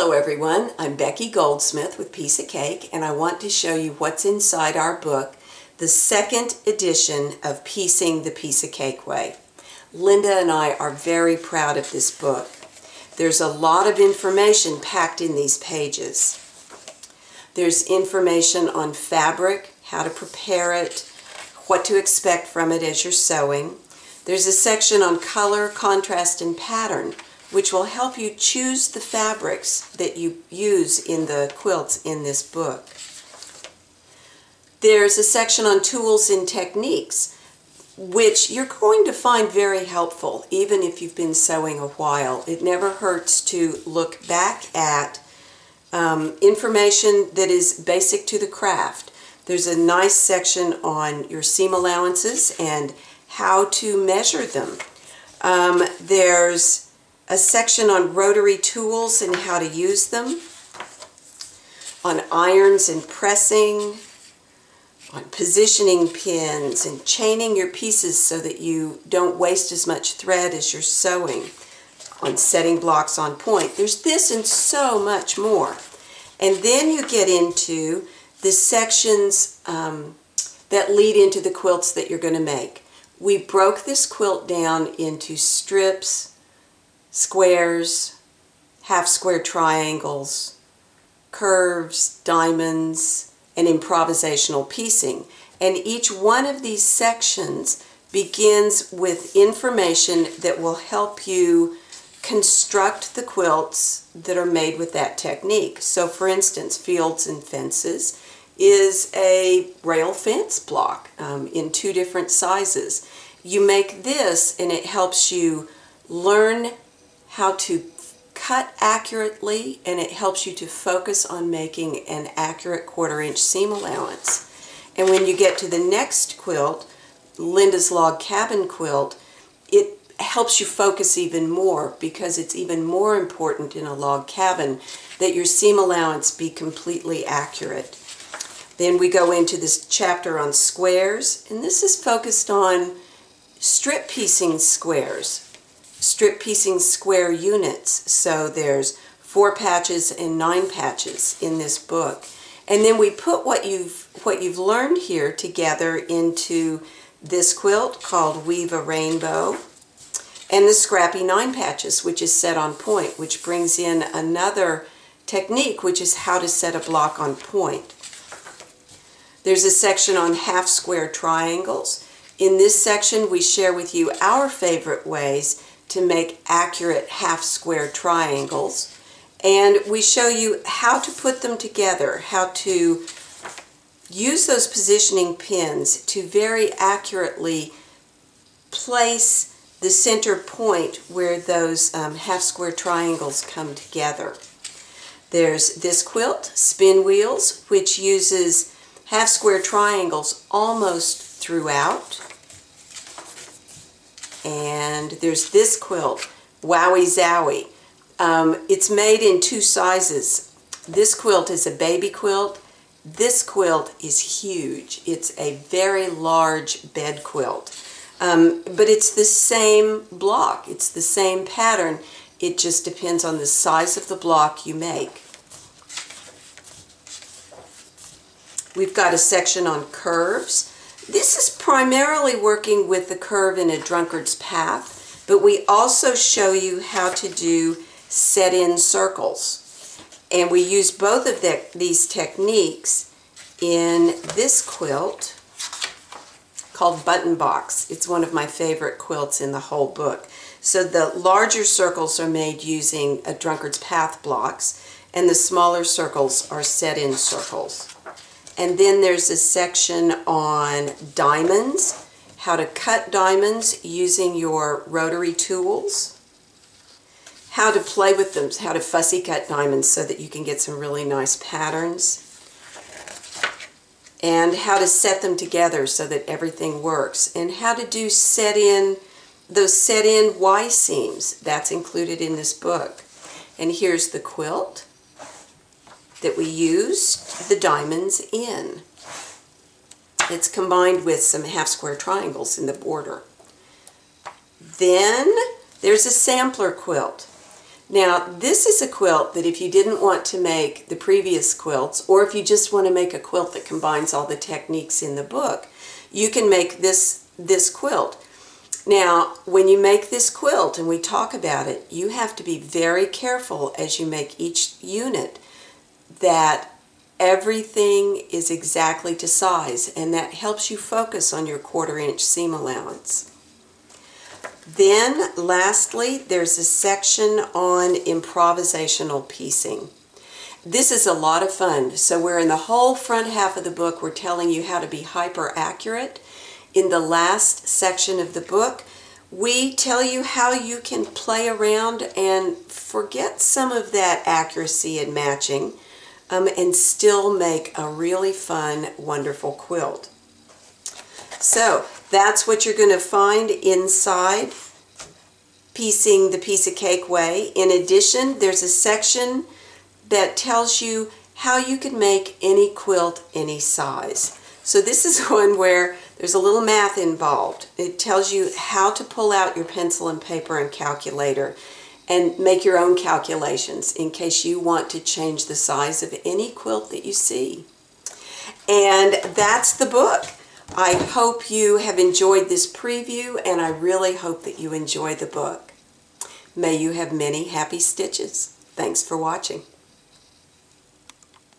Hello everyone, I'm Becky Goldsmith with Piece of Cake, and I want to show you what's inside our book, the second edition of Piecing the Piece of Cake Way. Linda and I are very proud of this book. There's a lot of information packed in these pages. There's information on fabric, how to prepare it, what to expect from it as you're sewing. There's a section on color, contrast, and pattern, which will help you choose the fabrics that you use in the quilts in this book. There's a section on tools and techniques, which you're going to find very helpful, even if you've been sewing a while. It never hurts to look back at information that is basic to the craft. There's a nice section on your seam allowances and how to measure them. There's a section on rotary tools and how to use them, on irons and pressing, on positioning pins and chaining your pieces so that you don't waste as much thread as you're sewing, on setting blocks on point. There's this and so much more. And then you get into the sections that lead into the quilts that you're going to make. We broke this quilt down into strips, squares, half square triangles, curves, diamonds, and improvisational piecing. And each one of these sections begins with information that will help you construct the quilts that are made with that technique. So for instance, Fields and Fences is a rail fence block in 2 different sizes. You make this and it helps you learn how to cut accurately, and it helps you to focus on making an accurate 1/4 inch seam allowance. And when you get to the next quilt, Linda's log cabin quilt, it helps you focus even more, because it's even more important in a log cabin that your seam allowance be completely accurate. Then we go into this chapter on squares, and this is focused on strip piecing squares. Strip piecing square units. So there's 4 patches and 9 patches in this book. And then we put what you've learned here together into this quilt called Weave a Rainbow, and the Scrappy 9 patches, which is set on point, which brings in another technique, which is how to set a block on point. There's a section on half square triangles. In this section, we share with you our favorite ways to make accurate half square triangles, and we show you how to put them together, how to use those positioning pins to very accurately place the center point where those half square triangles come together. There's this quilt, Spin Wheels, which uses half square triangles almost throughout. And there's this quilt, Wowie Zowie. It's made in 2 sizes. This quilt is a baby quilt. This quilt is huge. It's a very large bed quilt. But it's the same block. It's the same pattern. It just depends on the size of the block you make. We've got a section on curves. This is primarily working with the curve in a drunkard's path, but we also show you how to do set-in circles. And we use both of these techniques in this quilt called Button Box. It's one of my favorite quilts in the whole book. So the larger circles are made using a drunkard's path blocks, and the smaller circles are set-in circles. And then there's a section on diamonds, how to cut diamonds using your rotary tools, how to play with them, how to fussy cut diamonds so that you can get some really nice patterns, and how to set them together so that everything works, and how to do those set-in Y seams. That's included in this book. And here's the quilt that we used the diamonds in. It's combined with some half square triangles in the border. Then there's a sampler quilt. Now, this is a quilt that if you didn't want to make the previous quilts, or if you just want to make a quilt that combines all the techniques in the book, you can make this quilt. Now, when you make this quilt, and we talk about it, you have to be very careful as you make each unit that everything is exactly to size, and that helps you focus on your 1/4 inch seam allowance. Then, lastly, there's a section on improvisational piecing. This is a lot of fun. So we're in the whole front half of the book, we're telling you how to be hyper accurate. In the last section of the book, we tell you how you can play around and forget some of that accuracy and matching and still make a really fun, wonderful quilt. So that's what you're going to find inside Piecing the Piece of Cake Way. In addition, there's a section that tells you how you can make any quilt any size. So this is one where there's a little math involved. It tells you how to pull out your pencil and paper and calculator and make your own calculations in case you want to change the size of any quilt that you see. And that's the book. I hope you have enjoyed this preview, and I really hope that you enjoy the book. May you have many happy stitches. Thanks for watching.